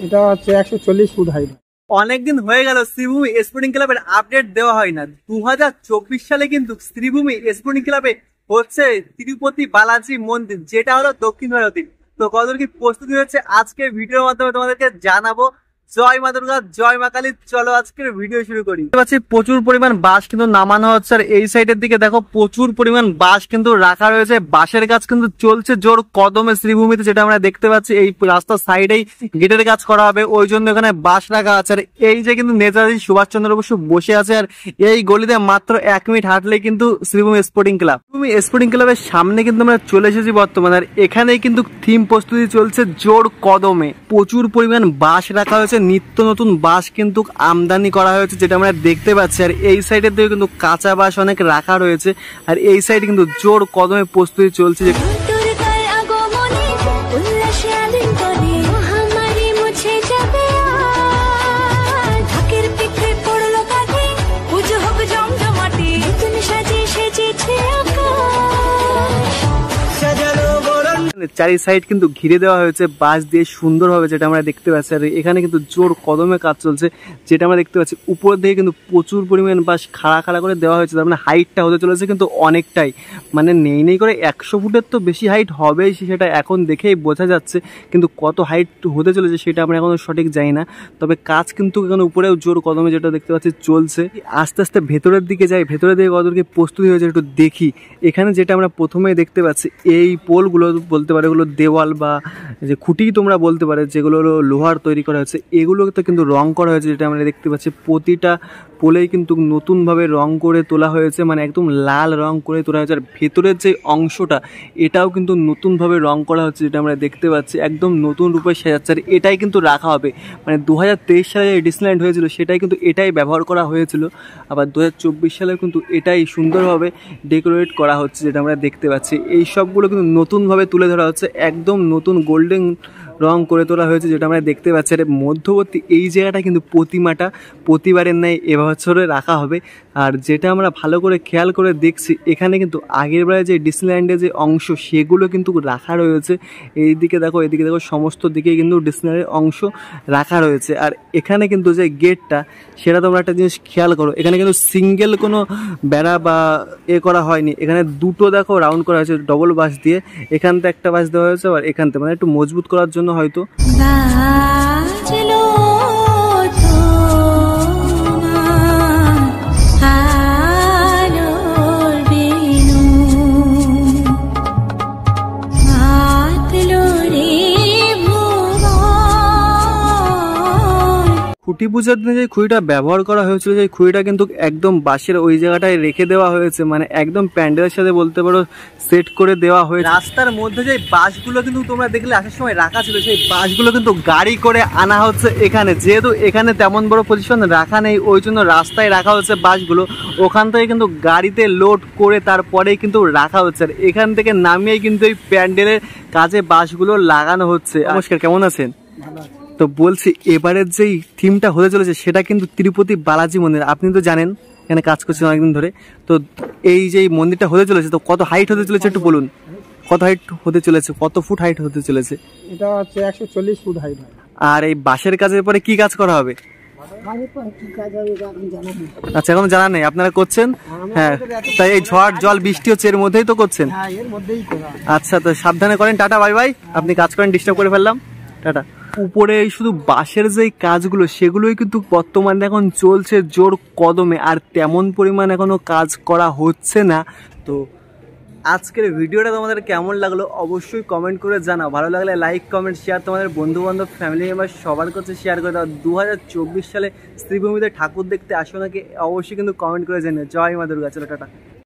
এটা হচ্ছে 140 foot height. অনেকদিন হয়ে গেল শ্রীভূমি স্পোর্টিং ক্লাবের আপডেট দেওয়া হয় না। 2024 সালে কিন্তু শ্রীভূমি স্পোর্টিং ক্লাবে হচ্ছে তিরুপতি বালাজি মন্দির, যেটা হলো দক্ষিণ ভারতের। তো কতদূর কি প্রস্তুতি হচ্ছে আজকের ভিডিওর মাধ্যমে তোমাদেরকে জানাবো। জয় মা দুর্গা, জয় মা কালী। চলো আজকের ভিডিও শুরু করি। প্রচুর পরিমাণ বাস কিন্তু নামানো হচ্ছে, আর এই সাইডের দিকে দেখো প্রচুর পরিমাণ বাস কিন্তু রাখা রয়েছে। বাসের কাজ কিন্তু চলছে জোর কদমে শ্রীভূমিতে, যেটা আমরা দেখতে পাচ্ছি। এই রাস্তার সাইডেই গেটের কাজ করা হবে, ওই জন্য এখানে বাস রাখা আছে। আর এই যে কিন্তু নেতাজি সুভাষচন্দ্র বসু বসে আছে, আর এই গলিতে মাত্র 1 মিনিট হাঁটলেই কিন্তু Sreebhumi sporting club. Sreebhumi sporting ক্লাবের সামনে কিন্তু আমরা চলে এসেছি বর্তমানে, আর এখানেই কিন্তু থিম প্রস্তুতি চলছে জোর কদমে। প্রচুর পরিমাণ বাস রাখা হয়েছে, নিত্য নতুন বাস কিন্তু আমদানি করা হয়েছে, যেটা আমরা দেখতে পাচ্ছি। আর এই সাইডের দিকে কিন্তু কাঁচা বাস অনেক রাখা রয়েছে, আর এই সাইডে কিন্তু জোর কদমে প্রস্তুতি চলছে। চারি সাইড কিন্তু ঘিরে দেওয়া হয়েছে বাঁশ দিয়ে সুন্দরভাবে, যেটা আমরা দেখতে পাচ্ছি। আর এখানে কিন্তু জোর কদমে কাজ চলছে, যেটা আমরা দেখতে পাচ্ছি। উপর দিকে কিন্তু প্রচুর পরিমাণ বাঁশ খাড়া খাড়া করে দেওয়া হয়েছে। তার মানে হাইটটা হতে চলেছে কিন্তু অনেকটাই, মানে নেই করে 100 ফুটের তো বেশি হাইট হবেই, সেটা এখন দেখেই বোঝা যাচ্ছে। কিন্তু কত হাইট হতে চলেছে সেটা আমরা এখনো সঠিক জানি না। তবে কাজ কিন্তু এখানে উপরেও জোর কদমে, যেটা দেখতে পাচ্ছি, চলছে। আস্তে আস্তে ভেতরের দিকে যাই, ভেতরের দিকে কতদূর কি প্রস্তুতি হয়েছে একটু দেখি। এখানে যেটা আমরা প্রথমেই দেখতে পাচ্ছি, এই পোলগুলো বলতে পারে এগুলো দেওয়াল বা যে খুঁটি তোমরা বলতে পারে, যেগুলো হলো লোহার তৈরি করা হয়েছে, এগুলোতে কিন্তু রং করা হয়েছে, যেটা আমরা দেখতে পাচ্ছি। প্রতিটা পোলেই কিন্তু নতুনভাবে রং করে তোলা হয়েছে, মানে একদম লাল রং করে তোলা হয়েছে। আর ভেতরের যে অংশটা, এটাও কিন্তু নতুনভাবে রং করা হচ্ছে, যেটা আমরা দেখতে পাচ্ছি। একদম নতুন রূপে সাজাচ্ছে, আর এটাই কিন্তু রাখা হবে। মানে 2023 সালে যে ডিসনিল্যান্ড হয়েছিল, সেটাই কিন্তু এটাই ব্যবহার করা হয়েছিল। আবার 2024 সালে কিন্তু এটাই সুন্দরভাবে ডেকোরেট করা হচ্ছে, যেটা আমরা দেখতে পাচ্ছি। এই সবগুলো কিন্তু নতুনভাবে তুলে ধরা হচ্ছে, একদম নতুন গোল্ডেন রং করে তোলা হয়েছে, যেটা আমরা দেখতে পাচ্ছি। আর মধ্যবর্তী এই জায়গাটা কিন্তু প্রতিমাটা প্রতিবারের ন্যায় এবছরে রাখা হবে। আর যেটা আমরা ভালো করে খেয়াল করে দেখছি, এখানে কিন্তু আগের বারে যে ডিসনিল্যান্ডের যে অংশ, সেগুলো কিন্তু রাখা রয়েছে। এইদিকে দেখো, এদিকে দেখো, সমস্ত দিকে কিন্তু ডিসনিল্যান্ডের অংশ রাখা রয়েছে। আর এখানে কিন্তু যে গেটটা, সেটা তোমরা একটা জিনিস খেয়াল করো, এখানে কিন্তু সিঙ্গেল কোনো বেড়া বা করা হয়নি। এখানে দুটো দেখো রাউন্ড করা হয়েছে ডবল বাঁশ দিয়ে। এখান থেকে একটা বাঁশ দেওয়া হয়েছে, আর এখান থেকে মানে একটু মজবুত করার জন্য হয়তো। খুঁটি পূজার দিনে যে খুঁড়িটা ব্যবহার করা হয়েছিল, সেই খুঁড়িটা কিন্তু একদম বাঁশের ওই জায়গাটায় রেখে দেওয়া হয়েছে, মানে একদম প্যান্ডেলের সাথে বলতে পারো সেট করে দেওয়া হয়েছে। রাস্তার মধ্যে যে বাঁশগুলো কিন্তু তোমরা দেখলে আসার সময় রাখা ছিল, সেই বাঁশগুলো কিন্তু গাড়ি করে আনা হচ্ছে এখানে। যেহেতু এখানে তেমন বড় পজিশন রাখা নেই, ওই জন্য রাস্তায় রাখা হচ্ছে বাঁশগুলো। ওখান থেকে কিন্তু গাড়িতে লোড করে তারপরেই কিন্তু রাখা হচ্ছে, আর এখান থেকে নামিয়েই কিন্তু এই প্যান্ডেলের কাজে বাঁশগুলো লাগানো হচ্ছে। নমস্কার, কেমন আছেন? তো বলছি, এবারের যেই থিমটা হতে চলেছে, সেটা কিন্তু তিরুপতি বালাজি মন্দির। আপনি তো জানেন, এখানে কাজ করছেন অনেকদিন ধরে। তো এই যে মন্দিরটা হতে চলেছে, তো কত হাইট হতে চলেছে একটু বলুন। কত হাইট হতে চলেছে, কত ফুট হাইট হতে চলেছে? এটা হচ্ছে 140 ফুট হাইট। আর এই বাঁশের কাজের পরে কি কাজ করা হবে? আচ্ছা, এখন জানা নেই, আপনারা করছেন? হ্যাঁ, তাই এই ঝড় জল বৃষ্টি হচ্ছে, এর মধ্যেই তো করছেন? আচ্ছা, তো সাবধানে করেন। Tata, bye bye. আপনি কাজ করেন, ডিস্টার্ব করে ফেললাম, টাটা। উপরে শুধু বাঁশের যে কাজগুলো, সেগুলোই কিন্তু বর্তমানে এখন চলছে জোর কদমে, আর তেমন পরিমাণ এখনো কাজ করা হচ্ছে না। তো আজকের ভিডিওটা তোমাদের কেমন লাগলো অবশ্যই কমেন্ট করে জানাও। ভালো লাগলে লাইক, কমেন্ট, শেয়ার, তোমাদের বন্ধু বান্ধব, ফ্যামিলি মেম্বার সবার কাছে শেয়ার করে দাও। 2024 সালে শ্রীভূমিতে ঠাকুর দেখতে আসো নাকি অবশ্যই কিন্তু কমেন্ট করে জানিও। জয় মা দুর্গা। চলো, টাটা।